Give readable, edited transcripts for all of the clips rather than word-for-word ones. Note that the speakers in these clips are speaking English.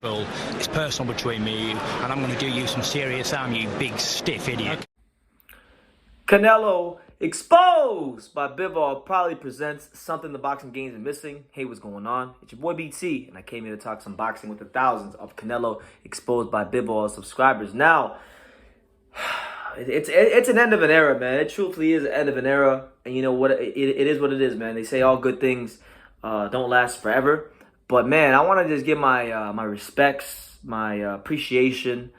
Well, it's personal between me and I'm going to do you some serious harm, you big stiff idiot. Canelo Exposed by Bivol probably presents something the boxing games are missing. Hey, what's going on? It's your boy BT, and I came here to talk some boxing with the thousands of Canelo Exposed by Bivol subscribers. Now, it's an end of an era, man. It truthfully is an end of an era, and you know what? It is what it is, man. They say all good things don't last forever. But man, I want to just give my my respects, my appreciation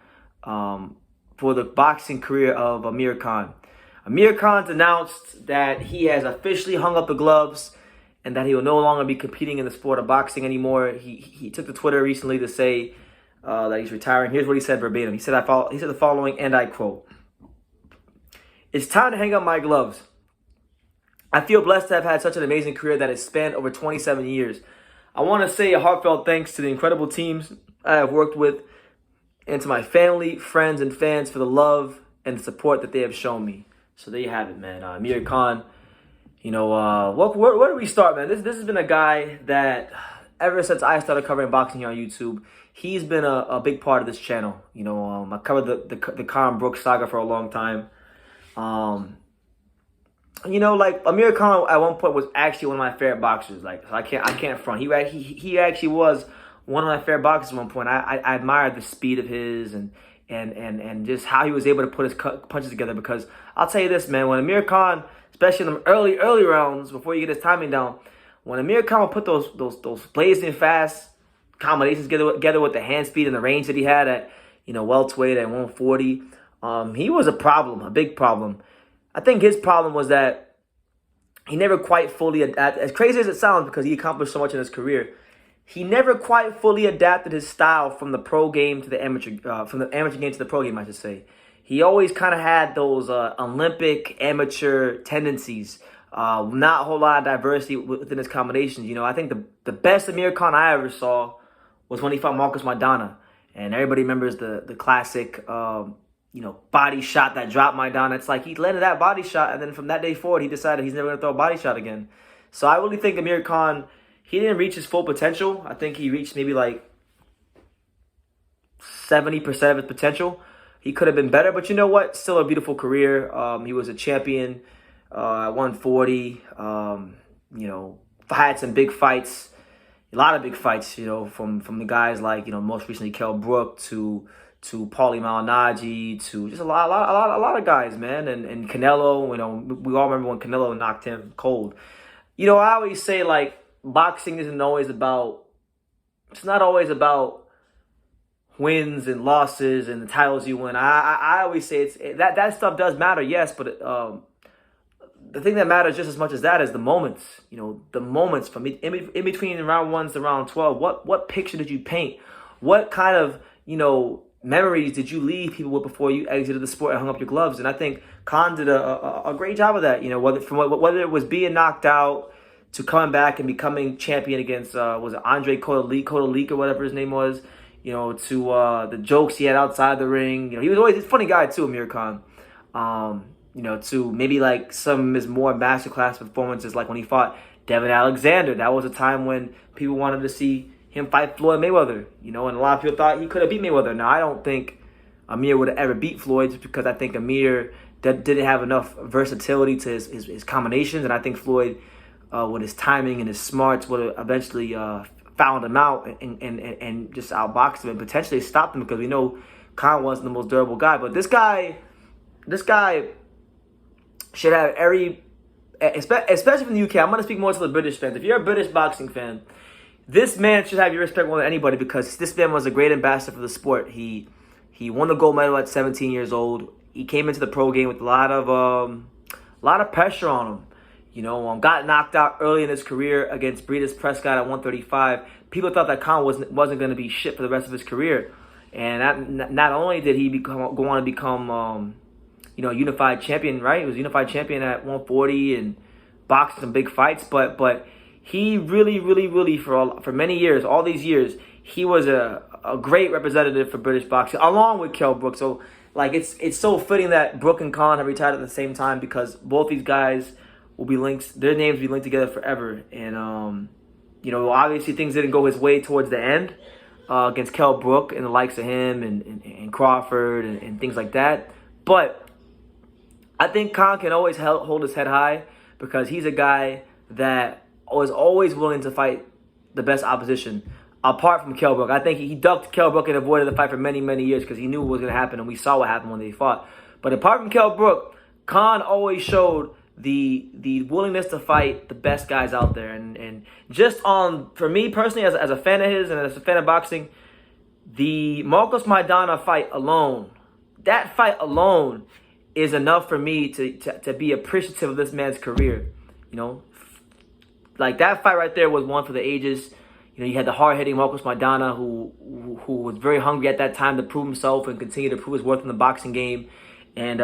for the boxing career of Amir Khan. Amir Khan's announced that he has officially hung up the gloves and that he will no longer be competing in the sport of boxing anymore. He took to Twitter recently to say that he's retiring. Here's what he said verbatim. He said the following, and I quote: "It's time to hang up my gloves. I feel blessed to have had such an amazing career that has spanned over 27 years. I want to say a heartfelt thanks to the incredible teams I have worked with and to my family, friends, and fans for the love and the support that they have shown me." So there you have it, man. Amir Khan, you know, where do we start, man? This has been a guy that ever since I started covering boxing here on YouTube, he's been a big part of this channel. You know, I covered the Khan Brooks saga for a long time. You know, like Amir Khan at one point was actually one of my favorite boxers. Like, so I can't front. He actually was one of my favorite boxers at one point. I admired the speed of his and just how he was able to put his punches together. Because I'll tell you this, man, when Amir Khan, especially in the early rounds before you get his timing down, when Amir Khan would put those blazing fast combinations together with the hand speed and the range that he had at, you know, welterweight at 140, he was a problem, a big problem. I think his problem was that he never quite fully adapted. As crazy as it sounds, because he accomplished so much in his career, he never quite fully adapted his style from the pro game to the amateur, from the amateur game to the pro game, I should say. He always kind of had those Olympic amateur tendencies. Not a whole lot of diversity within his combinations. You know, I think the best Amir Khan I ever saw was when he fought Marcus Maidana, and everybody remembers the classic. You know, body shot that dropped Maidana. It's like he landed that body shot, and then from that day forward, he decided he's never going to throw a body shot again. So I really think Amir Khan, he didn't reach his full potential. I think he reached maybe like 70% of his potential. He could have been better, but you know what? Still a beautiful career. He was a champion at 140. You know, had some big fights, a lot of big fights. You know, from the guys like, you know, most recently Kell Brook to Paulie Malignaggi, to just a lot of guys, man. And Canelo, you know, we all remember when Canelo knocked him cold. You know, I always say, like, boxing isn't always about, it's not always about wins and losses and the titles you win. I always say that stuff does matter, yes, but the thing that matters just as much as that is the moments. You know, the moments from in between round 1 to round 12. What picture did you paint? What kind of, you know, memories did you leave people with before you exited the sport and hung up your gloves? And I think Khan did a great job of that. You know, whether it was being knocked out to coming back and becoming champion against was it Andre Kotolik or whatever his name was. You know, to the jokes he had outside the ring. You know, he was always a funny guy too, Amir Khan. You know, to maybe like some of his more masterclass performances, like when he fought Devin Alexander. That was a time when people wanted to see him fight Floyd Mayweather, you know, and a lot of people thought he could have beat Mayweather. Now, I don't think Amir would have ever beat Floyd, just because I think Amir didn't have enough versatility to his combinations, and I think Floyd, with his timing and his smarts, would have eventually found him out and just outboxed him and potentially stopped him, because we know Khan wasn't the most durable guy. But this guy should have every, especially from the UK. I'm going to speak more to the British fans. If you're a British boxing fan, this man should have your respect more than anybody, because this man was a great ambassador for the sport. He won the gold medal at 17 years old. He came into the pro game with a lot of pressure on him. You know, got knocked out early in his career against Breeders Prescott at 135. People thought that Khan wasn't going to be shit for the rest of his career. And not only did he go on to become you know, unified champion, right? He was unified champion at 140 and boxed some big fights, but he really, for many years, all these years, he was a great representative for British boxing, along with Kell Brook. So, like, it's so fitting that Brook and Khan have retired at the same time, because both these guys will be linked, their names will be linked together forever. And, you know, obviously things didn't go his way towards the end. against Kell Brook and the likes of him and Crawford and things like that. But I think Khan can always hold his head high because he's a guy that was always willing to fight the best opposition. Apart from Kell Brook, I think he ducked Kell Brook and avoided the fight for many, many years because he knew what was going to happen, and we saw what happened when they fought. But apart from Kell Brook, Khan always showed the willingness to fight the best guys out there. And just for me personally, as a fan of his and as a fan of boxing, the Marcos Maidana fight alone, that fight alone is enough for me to be appreciative of this man's career. You know, like that fight right there was one for the ages. You know, you had the hard-hitting Marcos Maidana who was very hungry at that time to prove himself and continue to prove his worth in the boxing game. And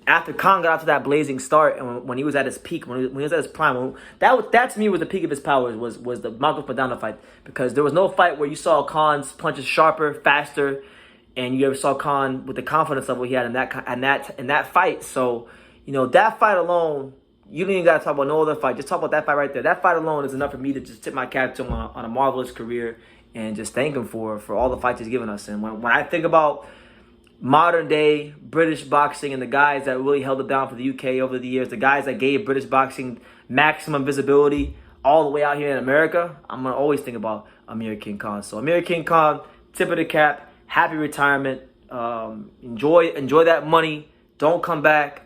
after Khan got out to that blazing start, and when he was at his peak, when he was at his prime, that to me was the peak of his powers, was the Marcos Maidana fight. Because there was no fight where you saw Khan's punches sharper, faster, and you ever saw Khan with the confidence level he had in that fight. So, you know, that fight alone, you don't even got to talk about no other fight. Just talk about that fight right there. That fight alone is enough for me to just tip my cap to him on a marvelous career and just thank him for all the fights he's given us. And when I think about modern day British boxing and the guys that really held it down for the UK over the years, the guys that gave British boxing maximum visibility all the way out here in America, I'm going to always think about Amir Khan. So Amir Khan, tip of the cap, happy retirement. Enjoy that money. Don't come back.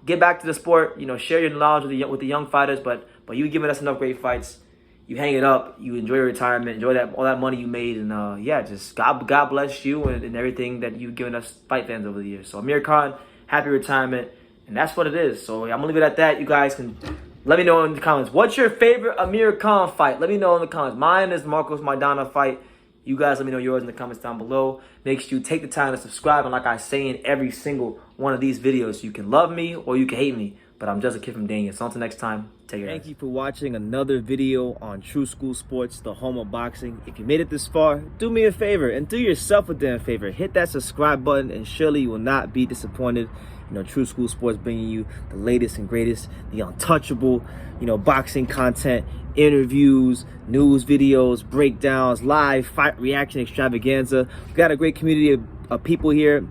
Get back to the sport. You know, share your knowledge with the young fighters. But you giving us enough great fights. You hang it up. You enjoy your retirement. Enjoy all that money you made. And yeah, just God bless you and everything that you've given us fight fans over the years. So Amir Khan, happy retirement, and that's what it is. So I'm gonna leave it at that. You guys can let me know in the comments. What's your favorite Amir Khan fight? Let me know in the comments. Mine is Marcos Maidana fight. You guys let me know yours in the comments down below. Make sure you take the time to subscribe. And like I say in every single one of these videos, you can love me or you can hate me, but I'm just a kid from Daniel. So until next time, take care. Thank you for watching another video on True School Sports, the home of boxing. If you made it this far, do me a favor and do yourself a damn favor. Hit that subscribe button and surely you will not be disappointed. You know, True School Sports bringing you the latest and greatest, the untouchable, you know, boxing content, interviews, news videos, breakdowns, live fight reaction extravaganza. We've got a great community of people here,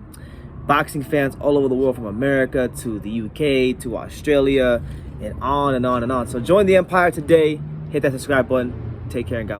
boxing fans all over the world, from America to the UK to Australia and on and on and on. So join the empire today. Hit that subscribe button. Take care and God.